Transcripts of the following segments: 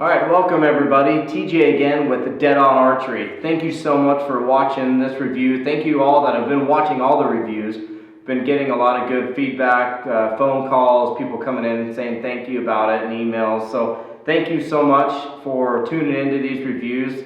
Alright, welcome everybody. TJ again with the Dead On Archery. Thank you so much for watching this review. Thank you all that have been watching all the reviews. Been getting a lot of good feedback, phone calls, people coming in saying thank you about it, and emails. So thank you so much for tuning into these reviews.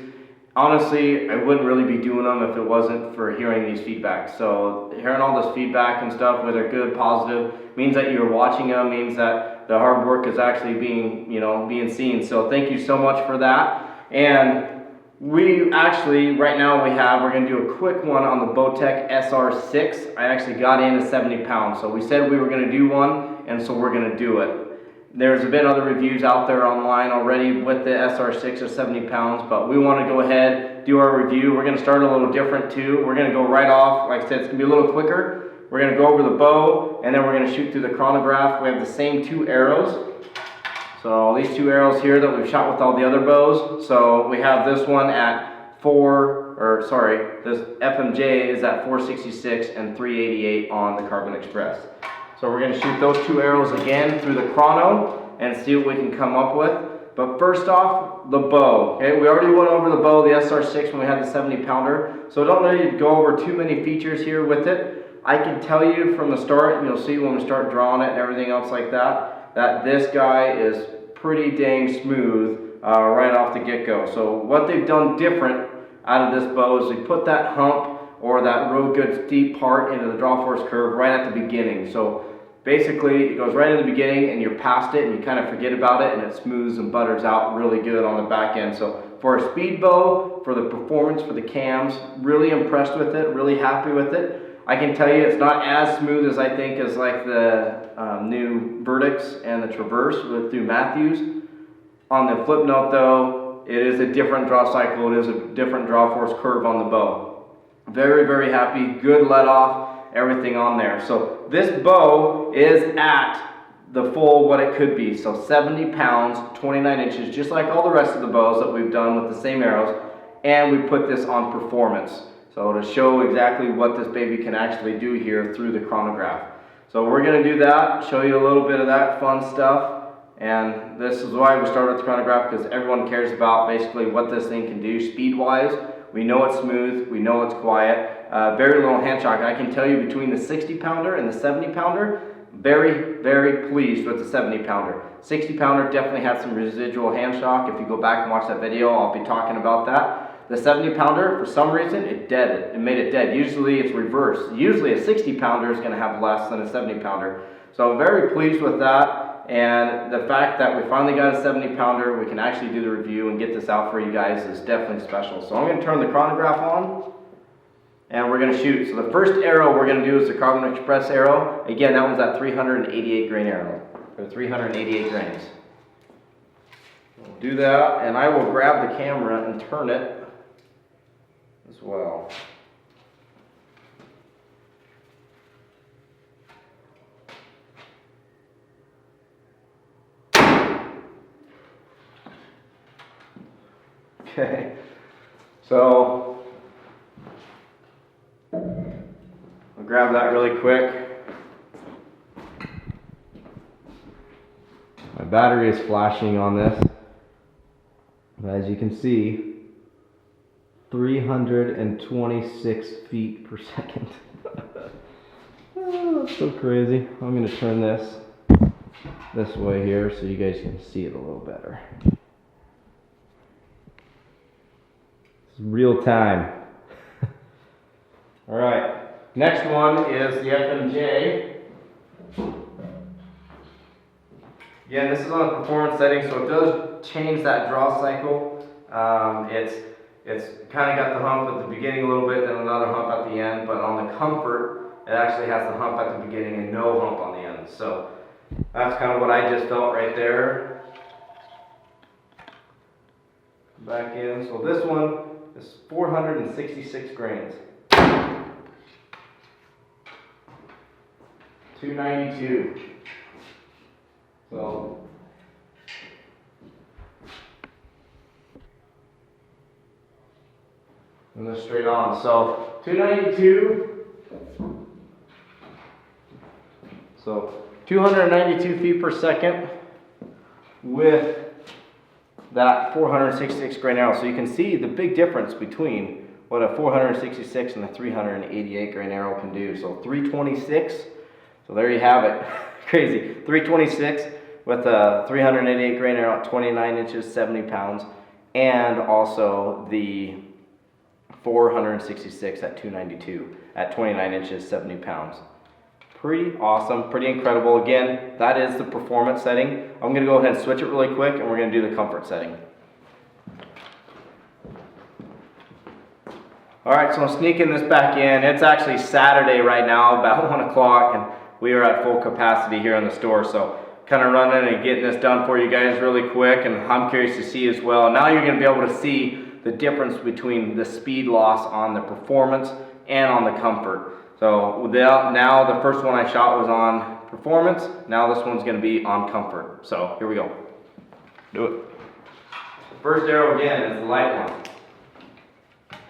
Honestly, I wouldn't really be doing them if it wasn't for hearing these feedbacks. So hearing all this feedback and stuff, whether good, positive, means that you're watching them, means that the hard work is actually being seen. So thank you so much for that. And we actually, right now we're going to do a quick one on the Bowtech SR6. I actually got in at 70 pounds. So we said we were going to do one, and so we're going to do it. There's been other reviews out there online already with the SR6 or 70 pounds, but we want to go ahead, do our review. We're going to start a little different too. We're going to go right off. Like I said, it's going to be a little quicker. We're going to go over the bow, and then we're going to shoot through the chronograph. We have the same two arrows. So these two arrows here that we've shot with all the other bows. So we have this one at this FMJ is at 466 and 388 on the Carbon Express. So we're going to shoot those two arrows again through the chrono and see what we can come up with. But first off, the bow. Okay, we already went over the bow, the SR6, when we had the 70 pounder. So don't need to go over too many features here with it. I can tell you from the start, and you'll see when we start drawing it and everything else like that, that this guy is pretty dang smooth right off the get-go. So what they've done different out of this bow is they put that hump or that real good steep part into the draw force curve right at the beginning. So basically it goes right in the beginning and you're past it and you kind of forget about it, and it smooths and butters out really good on the back end. So for a speed bow, for the performance, for the cams, really impressed with it, really happy with it. I can tell you it's not as smooth as I think as like the new Verdicts and the Traverse through Matthews. On the flip note though, it is a different draw cycle, it is a different draw force curve on the bow. Very, very happy, good let off, everything on there. So this bow is at the full what it could be. So 70 pounds, 29 inches, just like all the rest of the bows that we've done with the same arrows. And we put this on performance. So to show exactly what this baby can actually do here through the chronograph. So we're going to do that, show you a little bit of that fun stuff. And this is why we started with the chronograph, because everyone cares about basically what this thing can do speed-wise. We know it's smooth, we know it's quiet, very little hand shock. I can tell you between the 60 pounder and the 70 pounder, very, very pleased with the 70 pounder. 60 pounder definitely had some residual hand shock. If you go back and watch that video, I'll be talking about that. The 70 pounder, for some reason, it deaded it. It made it dead. Usually it's reversed. Usually a 60 pounder is going to have less than a 70 pounder. So I'm very pleased with that. And the fact that we finally got a 70 pounder, we can actually do the review and get this out for you guys is definitely special. So I'm going to turn the chronograph on and we're going to shoot. So the first arrow we're going to do is the Carbon Express arrow. Again, that one's that 388 grain arrow, or 388 grains. We'll do that, and I will grab the camera and turn it as well. Okay, so I'll grab that really quick. My battery is flashing on this, but as you can see, 326 feet per second. Oh, that's so crazy. I'm going to turn this way here so you guys can see it a little better. Real time. All right, next one is the FMJ. Again, this is on a performance setting, so it does change that draw cycle. It's kind of got the hump at the beginning a little bit, then another hump at the end, but on the comfort, it actually has the hump at the beginning and no hump on the end. So that's kind of what I just felt right there. Back in, so this one is 466 grains. 292. So and this straight on. So 292. So 292 feet per second with that 466 grain arrow. So you can see the big difference between what a 466 and a 388 grain arrow can do. So 326, so there you have it. Crazy. 326 with a 388 grain arrow at 29 inches, 70 pounds, and also the 466 at 292 at 29 inches, 70 pounds. Pretty awesome, pretty incredible. Again, that is the performance setting. I'm going to go ahead and switch it really quick, and we're going to do the comfort setting. Alright, so I'm sneaking this back in. It's actually Saturday right now, about 1 o'clock, and we are at full capacity here in the store. So kind of running and getting this done for you guys really quick, and I'm curious to see as well. Now you're going to be able to see the difference between the speed loss on the performance and on the comfort. So now the first one I shot was on performance. Now this one's going to be on comfort. So here we go. Do it. First arrow again is the light one.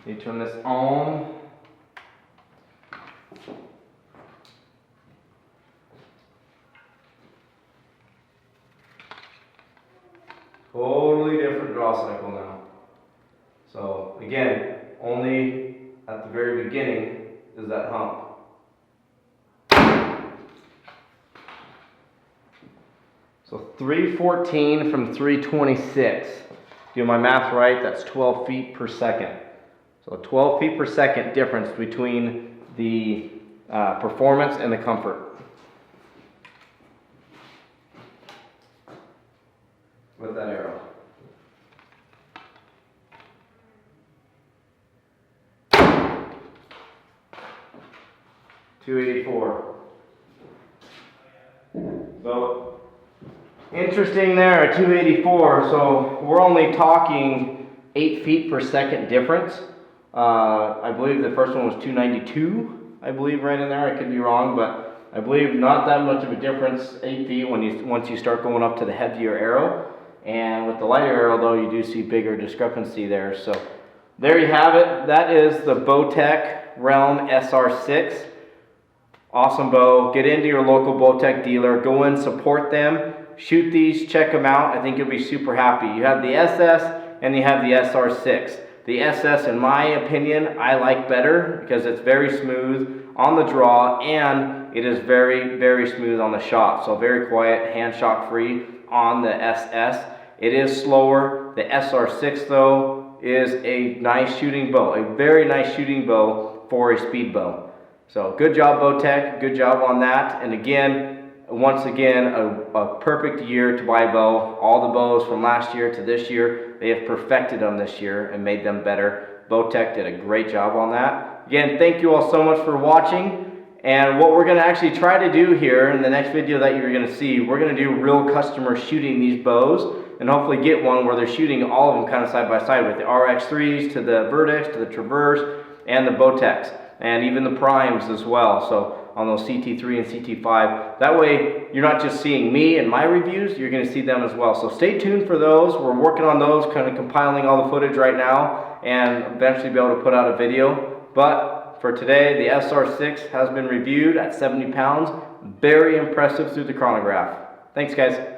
You turn this on. Totally different draw cycle now. So again, only at the very beginning is that hump. So 314 from 326. Do my math right, that's 12 feet per second. So 12 feet per second difference between the performance and the comfort. With that arrow. .284. So interesting there, 284. So we're only talking 8 feet per second difference. I believe the first one was 292. I believe right in there. I could be wrong, but I believe not that much of a difference. 8 feet once you start going up to the heavier arrow. And with the lighter arrow, though, you do see bigger discrepancy there. So there you have it. That is the Bowtech SR6. Awesome bow. Get into your local Bowtech dealer. Go in, support them. Shoot these, check them out. I think you'll be super happy. You have the SS and you have the SR6. The SS, in my opinion, I like better because it's very smooth on the draw and it is very, very smooth on the shot. So very quiet, hand shock free on the SS. It is slower. The SR6 though is a nice shooting bow, a very nice shooting bow for a speed bow. So good job Bowtech, good job on that. And again, once again, a perfect year to buy a bow. All the bows from last year to this year, they have perfected them this year and made them better. Bowtech did a great job on that. Again, thank you all so much for watching. And what we're going to actually try to do here in the next video that you're going to see, we're going to do real customer shooting these bows and hopefully get one where they're shooting all of them kind of side by side with the RX3s to the Vertex to the Traverse and the Bowtechs and even the Primes as well. So on those CT3 and CT5. That way you're not just seeing me and my reviews, you're going to see them as well. So stay tuned for those. We're working on those, kind of compiling all the footage right now and eventually be able to put out a video. But for today, the SR6 has been reviewed at 70 pounds. Very impressive through the chronograph. Thanks guys.